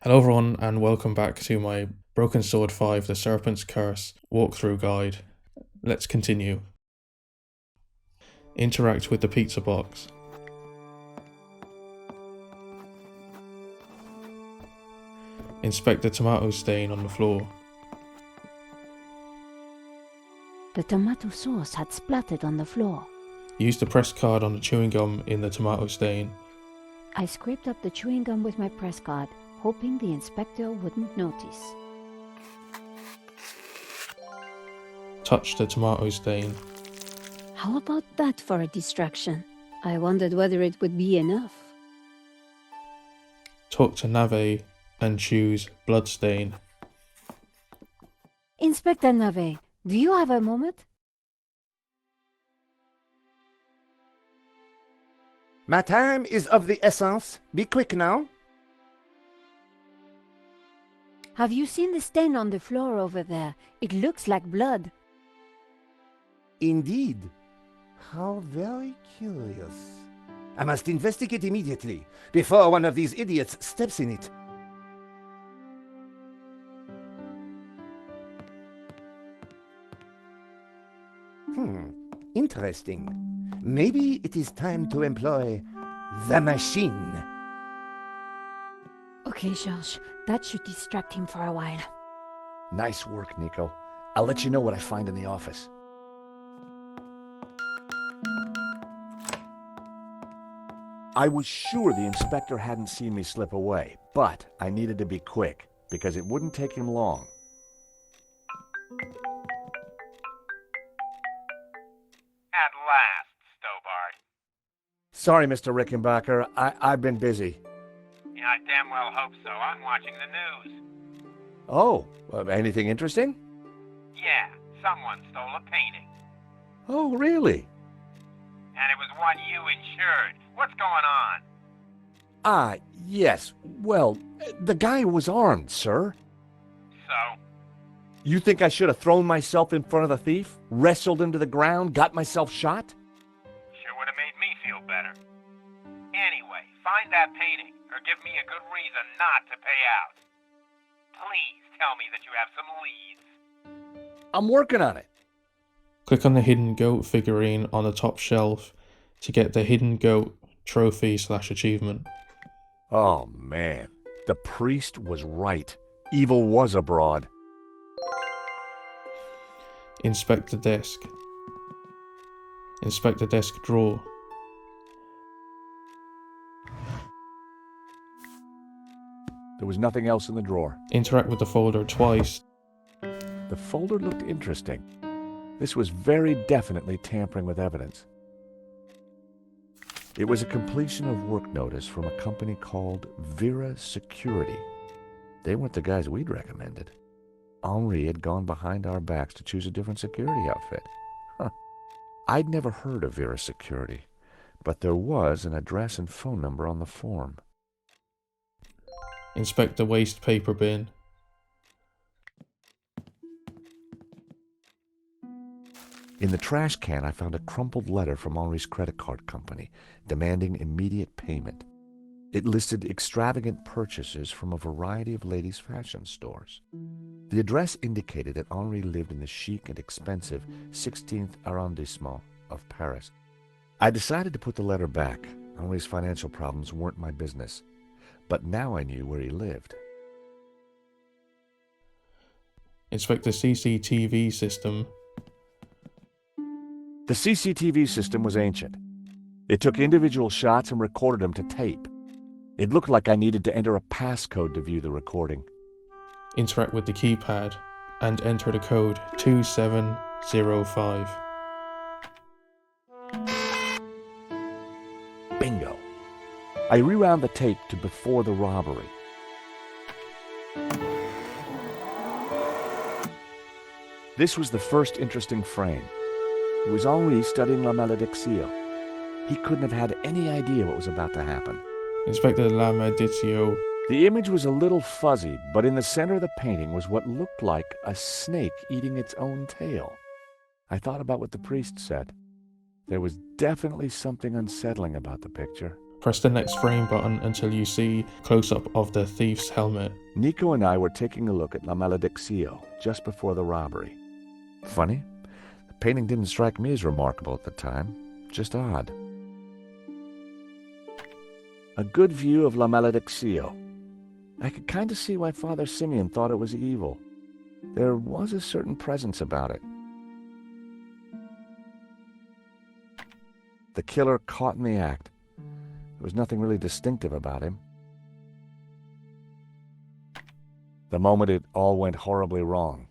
Hello everyone and welcome back to my Broken Sword 5 The Serpent's Curse walkthrough guide. Let's continue. Interact with the pizza box. Inspect the tomato stain on the floor. The tomato sauce had splattered on the floor. Use the press card on the chewing gum in the tomato stain. I scraped up the chewing gum with my press card, hoping the inspector wouldn't notice. Touch the tomato stain. How about that for a distraction? I wondered whether it would be enough. Talk to Nave and choose bloodstain. Inspector Nave, do you have a moment? My time is of the essence. Be quick now. Have you seen the stain on the floor over there? It looks like blood. Indeed. How very curious. I must investigate immediately, before one of these idiots steps in it. Interesting. Maybe it is time to employ the machine. Okay, George, that should distract him for a while. Nice work, Nico. I'll let you know what I find in the office. I was sure the inspector hadn't seen me slip away, but I needed to be quick, because it wouldn't take him long. At last, Stobart. Sorry, Mr. Rickenbacker. I've been busy. Yeah, I damn well hope so. I'm watching the news. Oh, anything interesting? Yeah, someone stole a painting. Oh, really? And it was one you insured. What's going on? Ah, yes. Well, the guy was armed, sir. So? You think I should have thrown myself in front of the thief, wrestled him to the ground, got myself shot? Sure would have made me feel better. Anyway, find that painting, or give me a good reason not to pay out. Please tell me that you have some leads. I'm working on it. Click on the hidden goat figurine on the top shelf to get the hidden goat trophy/achievement. Oh, man. The priest was right. Evil was abroad. Inspect the desk. Inspect the desk drawer. There was nothing else in the drawer. Interact with the folder twice. The folder looked interesting. This was very definitely tampering with evidence. It was a completion of work notice from a company called Vera Security. They weren't the guys we'd recommended. Henri had gone behind our backs to choose a different security outfit. Huh. I'd never heard of Vera Security, but there was an address and phone number on the form. Inspect the waste paper bin. In the trash can, I found a crumpled letter from Henri's credit card company, demanding immediate payment. It listed extravagant purchases from a variety of ladies' fashion stores. The address indicated that Henri lived in the chic and expensive 16th arrondissement of Paris. I decided to put the letter back. Henri's financial problems weren't my business, but now I knew where he lived. Inspect the CCTV system. The CCTV system was ancient. It took individual shots and recorded them to tape. It looked like I needed to enter a passcode to view the recording. Interact with the keypad and enter the code 2705. Bingo. I rewound the tape to before the robbery. This was the first interesting frame. It was Henri studying La Maledictio. He couldn't have had any idea what was about to happen. Inspect the La Meditio. The image was a little fuzzy, but in the center of the painting was what looked like a snake eating its own tail. I thought about what the priest said. There was definitely something unsettling about the picture. Press the next frame button until you see close-up of the thief's helmet. Nico and I were taking a look at La Malediccio just before the robbery. Funny, the painting didn't strike me as remarkable at the time, just odd. A good view of La Malediccio. I could kind of see why Father Simeon thought it was evil. There was a certain presence about it. The killer caught in the act. There was nothing really distinctive about him. The moment it all went horribly wrong.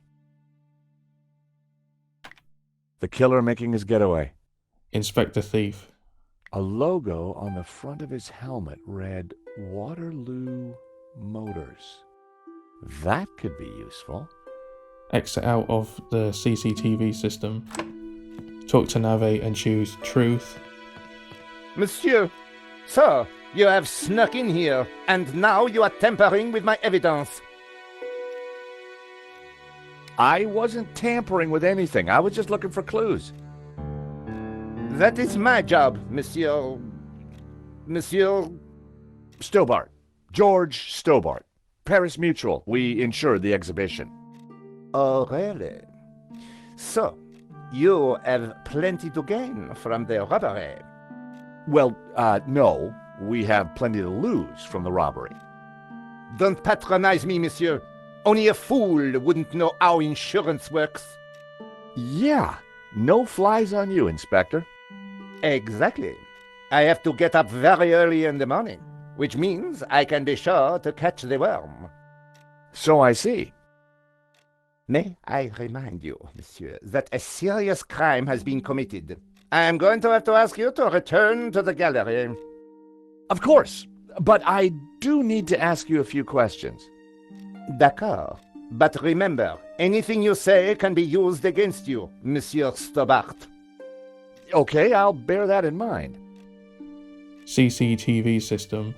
The killer making his getaway. Inspect the thief. A logo on the front of his helmet read Waterloo Motors. That could be useful. Exit out of the CCTV system. Talk to Nave and choose Truth. Monsieur, sir, you have snuck in here, and now you are tampering with my evidence. I wasn't tampering with anything. I was just looking for clues. That is my job, Monsieur... Stobart. George Stobart. Paris Mutual. We insured the exhibition. Oh, really? So, you have plenty to gain from the robbery. Well, no. We have plenty to lose from the robbery. Don't patronize me, monsieur. Only a fool wouldn't know how insurance works. Yeah. No flies on you, Inspector. Exactly. I have to get up very early in the morning, which means I can be sure to catch the worm. So I see. May I remind you, monsieur, that a serious crime has been committed. I am going to have to ask you to return to the gallery. Of course. But I do need to ask you a few questions. D'accord. But remember, anything you say can be used against you, Monsieur Stobart. Okay, I'll bear that in mind. CCTV system.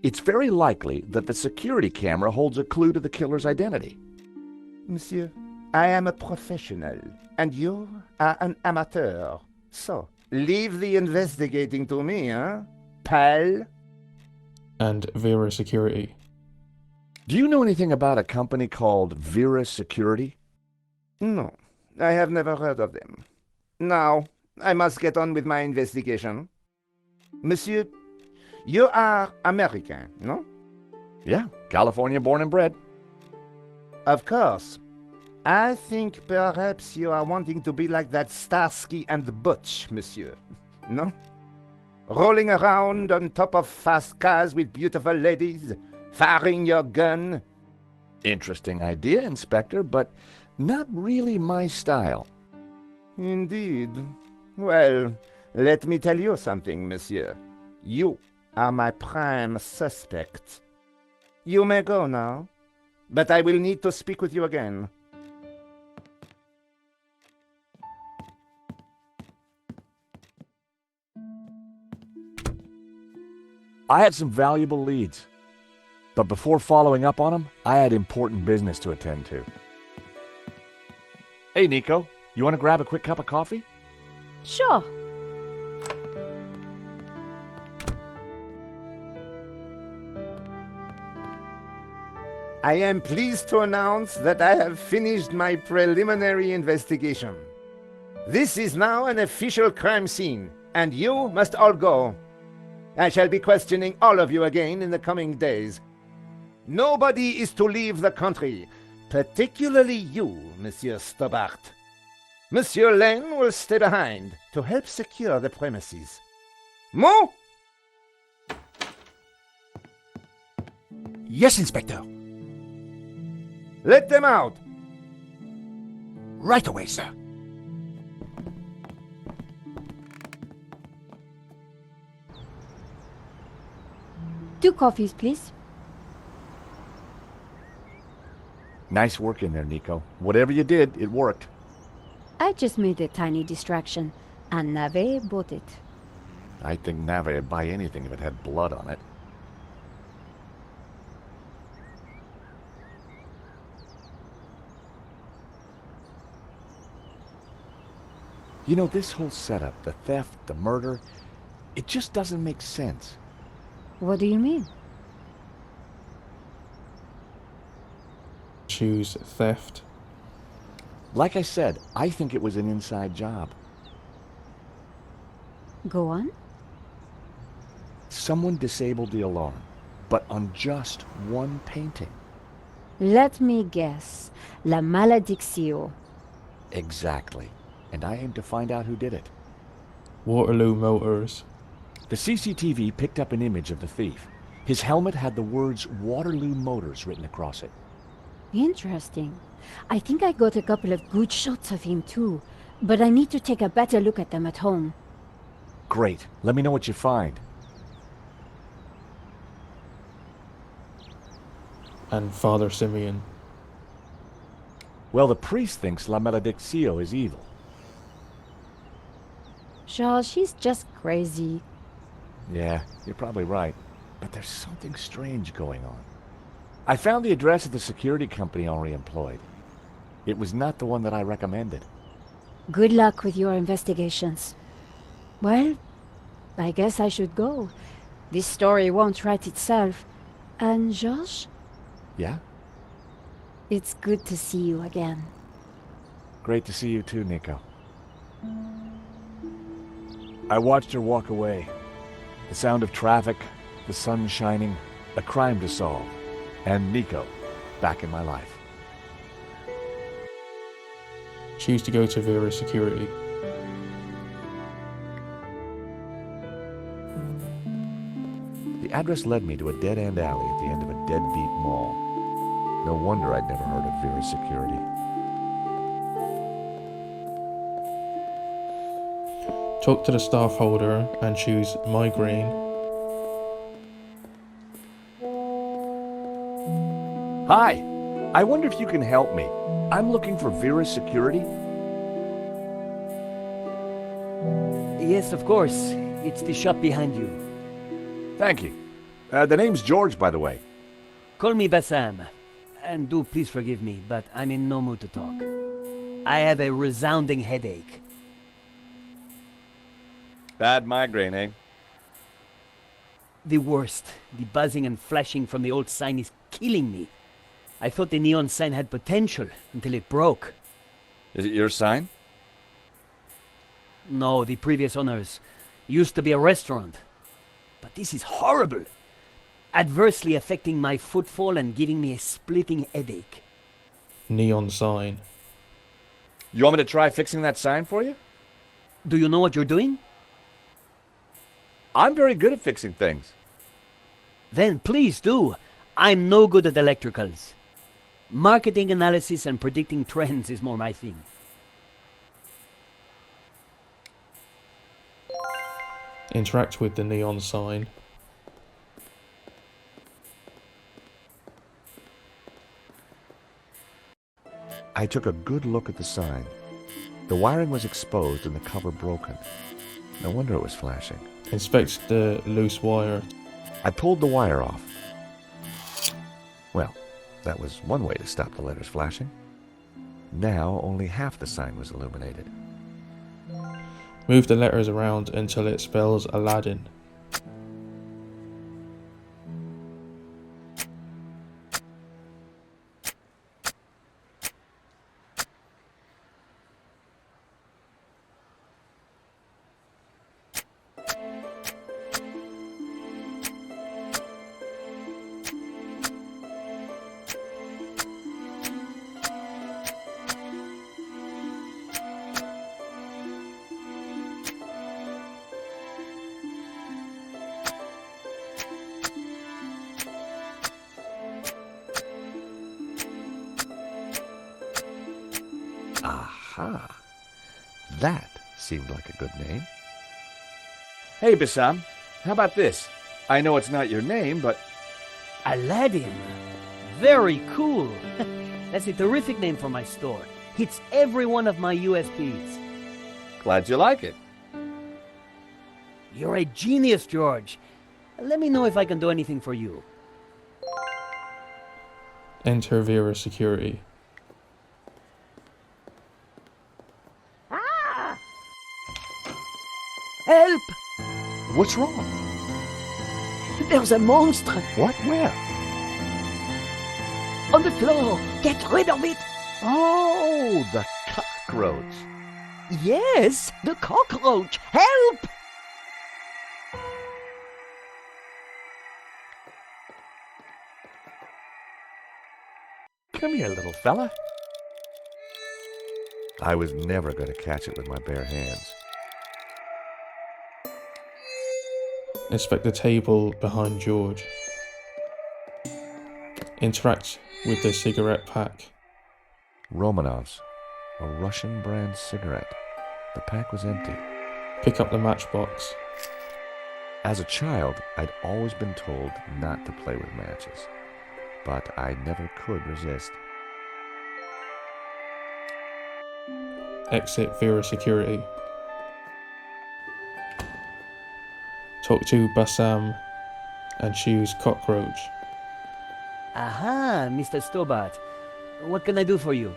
It's very likely that the security camera holds a clue to the killer's identity. Monsieur, I am a professional, and you are an amateur. So, leave the investigating to me, huh, pal? And Vera Security. Do you know anything about a company called Vera Security? No, I have never heard of them. Now, I must get on with my investigation. Monsieur, you are American, no? Yeah, California born and bred. Of course. I think perhaps you are wanting to be like that Starsky and Butch, monsieur. No? Rolling around on top of fast cars with beautiful ladies, firing your gun. Interesting idea, Inspector, but not really my style. Indeed. Well, let me tell you something, monsieur. You are my prime suspect. You may go now, but I will need to speak with you again. I had some valuable leads, but before following up on them, I had important business to attend to. Hey, Nico, you want to grab a quick cup of coffee? Sure. I am pleased to announce that I have finished my preliminary investigation. This is now an official crime scene, and you must all go. I shall be questioning all of you again in the coming days. Nobody is to leave the country, particularly you, Monsieur Stobart. Monsieur Lane will stay behind to help secure the premises. Mo? Yes, Inspector. Let them out. Right away, sir. Two coffees, please. Nice work in there, Nico. Whatever you did, it worked. I just made a tiny distraction, and Nave bought it. I think Nave would buy anything if it had blood on it. You know, this whole setup, the theft, the murder, It just doesn't make sense. What do you mean? Choose theft. Like I said, I think it was an inside job. Go on. Someone disabled the alarm, but on just one painting. Let me guess. La maledicción. Exactly. And I aim to find out who did it. Waterloo Motors. The CCTV picked up an image of the thief. His helmet had the words Waterloo Motors written across it. Interesting. I think I got a couple of good shots of him too, but I need to take a better look at them at home. Great. Let me know what you find. And Father Simeon. Well, the priest thinks La Maledicción is evil. Charles, she's just crazy. Yeah, you're probably right. But there's something strange going on. I found the address of the security company Henri employed. It was not the one that I recommended. Good luck with your investigations. Well, I guess I should go. This story won't write itself. And Georges, Yeah? it's good to see you again. Great to see you too, Nico. I watched her walk away. The sound of traffic, the sun shining, a crime to solve, and Nico back in my life. Choose to go to Vera Security. The address led me to a dead-end alley at the end of a deadbeat mall. No wonder I'd never heard of Vera Security. Talk to the staff holder and choose migraine. Hi! I wonder if you can help me. I'm looking for Vera Security. Yes, of course. It's the shop behind you. Thank you. The name's George, by the way. Call me Bassam. And do please forgive me, but I'm in no mood to talk. I have a resounding headache. Bad migraine, eh? The worst. The buzzing and flashing from the old sign is killing me. I thought the neon sign had potential until it broke. Is it your sign? No, the previous owners used to be a restaurant. But this is horrible. Adversely affecting my footfall and giving me a splitting headache. Neon sign. You want me to try fixing that sign for you? Do you know what you're doing? I'm very good at fixing things. Then please do. I'm no good at electricals. Marketing analysis and predicting trends is more my thing. Interact with the neon sign. I took a good look at the sign. The wiring was exposed and the cover broken. No wonder it was flashing. Inspect the loose wire. I pulled the wire off. Well, that was one way to stop the letters flashing. Now only half the sign was illuminated. Move the letters around until it spells Aladdin. Aha! That seemed like a good name. Hey, Bassam, how about this? I know it's not your name, but... Aladdin. Very cool. That's a terrific name for my store. Hits every one of my USPs. Glad you like it. You're a genius, George. Let me know if I can do anything for you. Enter Vera Security. Help! What's wrong? There's a monster What? Where? on the floor. Get rid of it. Oh, the cockroach. Yes, the cockroach. Help! Come here, little fella. I was never going to catch it with my bare hands. Inspect the table behind George. Interact with the cigarette pack. Romanov's, a Russian brand cigarette. The pack was empty. Pick up the matchbox. As a child, I'd always been told not to play with matches, but I never could resist. Exit via security. Talk to Bassam and choose cockroach. Aha, Mr. Stobart. What can I do for you?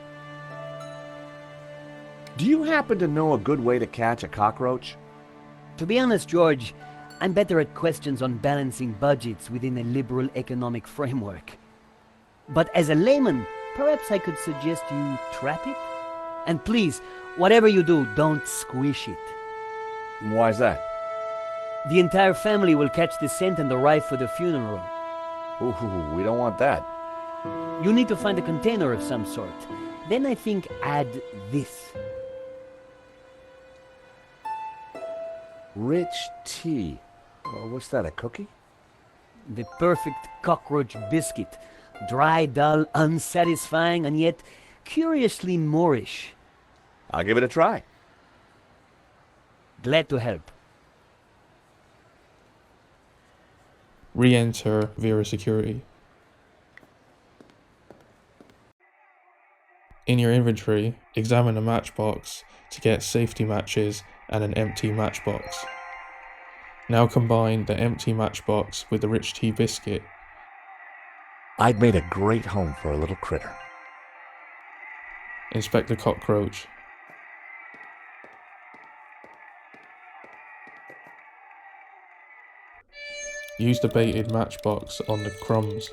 Do you happen to know a good way to catch a cockroach? To be honest, George, I'm better at questions on balancing budgets within a liberal economic framework. But as a layman, perhaps I could suggest you trap it? And please, whatever you do, don't squish it. Why's that? The entire family will catch the scent and arrive for the funeral. Ooh, we don't want that. You need to find a container of some sort. Then I think add this. Rich tea. What's that, a cookie? The perfect cockroach biscuit. Dry, dull, unsatisfying, and yet curiously Moorish. I'll give it a try. Glad to help. Re-enter via security. In your inventory, examine a matchbox to get safety matches and an empty matchbox. Now combine the empty matchbox with the rich tea biscuit. I'd made a great home for a little critter. Inspect the cockroach. Use the baited matchbox on the crumbs.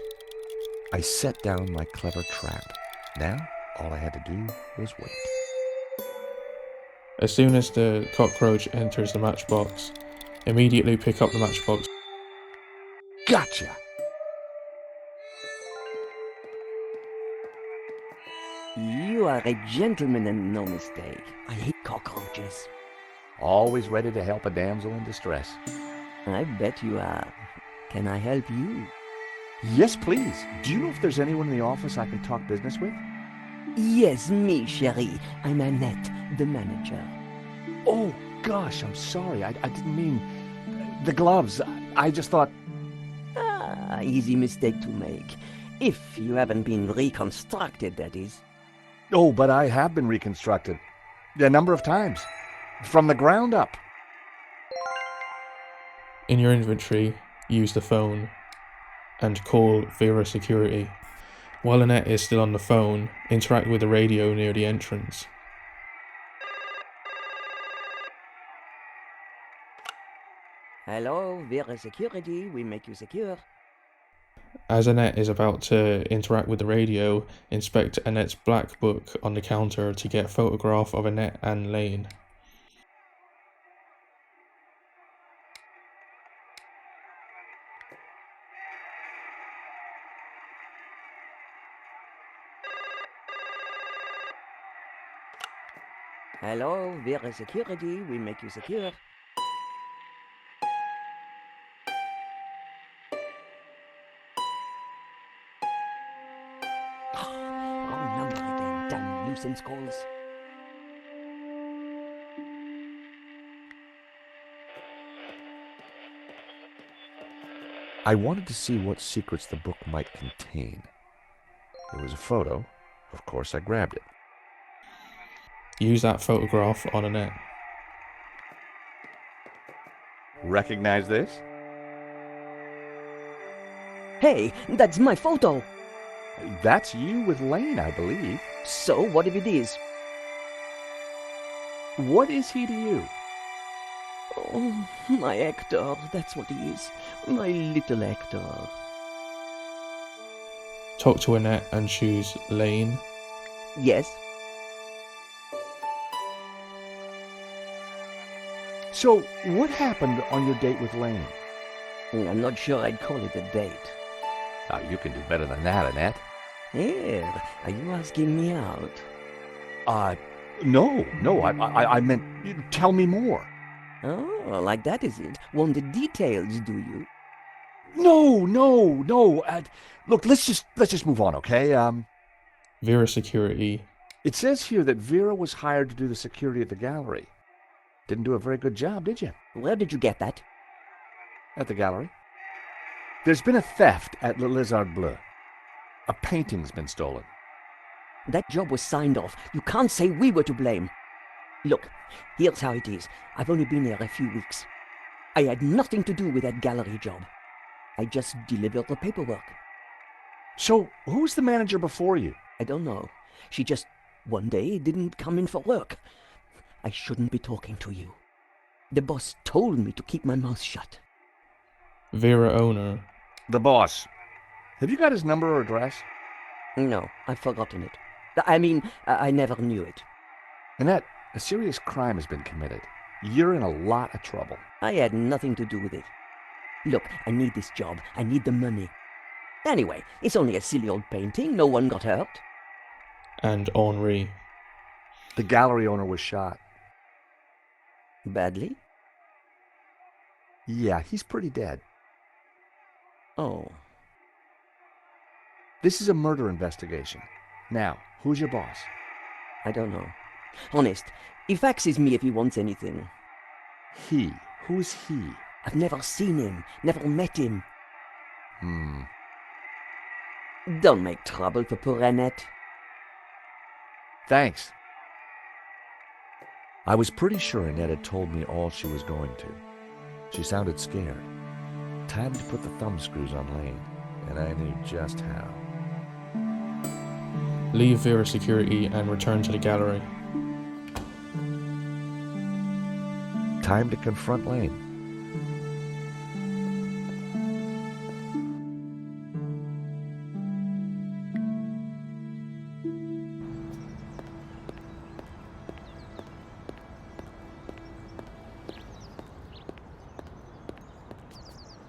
I set down my clever trap. Now, all I had to do was wait. As soon as the cockroach enters the matchbox, immediately pick up the matchbox. Gotcha! You are a gentleman and no mistake. I hate cockroaches. Always ready to help a damsel in distress. I bet you are. Can I help you? Yes, please. Do you know if there's anyone in the office I can talk business with? Yes, me, chérie. I'm Annette, the manager. Oh, gosh, I'm sorry. I didn't mean... The gloves. I just thought... Ah, easy mistake to make. If you haven't been reconstructed, that is. Oh, but I have been reconstructed. A number of times. From the ground up. In your inventory, use the phone and call via security. While Annette is still on the phone, interact with the radio near the entrance. Hello, Vera Security. We make you secure. As Annette is about to interact with the radio, inspect Annette's black book on the counter to get a photograph of Annette and Lane. Hello, Vera Security. We make you secure. Wrong number again, damn nuisance calls. I wanted to see what secrets the book might contain. There was a photo. Of course, I grabbed it. Use that photograph on Annette. Recognize this? Hey, that's my photo. That's you with Lane, I believe. So, what if it is? What is he to you? Oh, my Hector, that's what he is. My little Hector. Talk to Annette and choose Lane. Yes? So, what happened on your date with Lane? I'm not sure I'd call it a date. Oh, you can do better than that, Annette. Here, are you asking me out? No, I meant, tell me more. Oh, like that is it? Want the details, do you? No. Look, let's just move on, okay? Vera Security. It says here that Vera was hired to do the security at the gallery. Didn't do a very good job, did you? Where did you get that? At the gallery. There's been a theft at Le Lézard Bleu. A painting's been stolen. That job was signed off. You can't say we were to blame. Look, here's how it is. I've only been here a few weeks. I had nothing to do with that gallery job. I just delivered the paperwork. So, who was the manager before you? I don't know. She just, one day, didn't come in for work. I shouldn't be talking to you. The boss told me to keep my mouth shut. Vera owner. The boss. Have you got his number or address? No, I've forgotten it. I mean, I never knew it. Annette, a serious crime has been committed. You're in a lot of trouble. I had nothing to do with it. Look, I need this job. I need the money. Anyway, it's only a silly old painting. No one got hurt. And Henri. The gallery owner was shot. Badly? Yeah, he's pretty dead. Oh. This is a murder investigation. Now, who's your boss? I don't know. Honest, he faxes me if he wants anything. He. Who's he? I've never seen him, never met him. Don't make trouble for poor Annette. Thanks. I was pretty sure Annette had told me all she was going to. She sounded scared. Time to put the thumbscrews on Lane, and I knew just how. Leave Vera Security and return to the gallery. Time to confront Lane.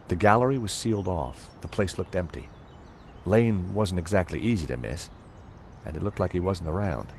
The gallery was sealed off. The place looked empty. Lane wasn't exactly easy to miss, and it looked like he wasn't around.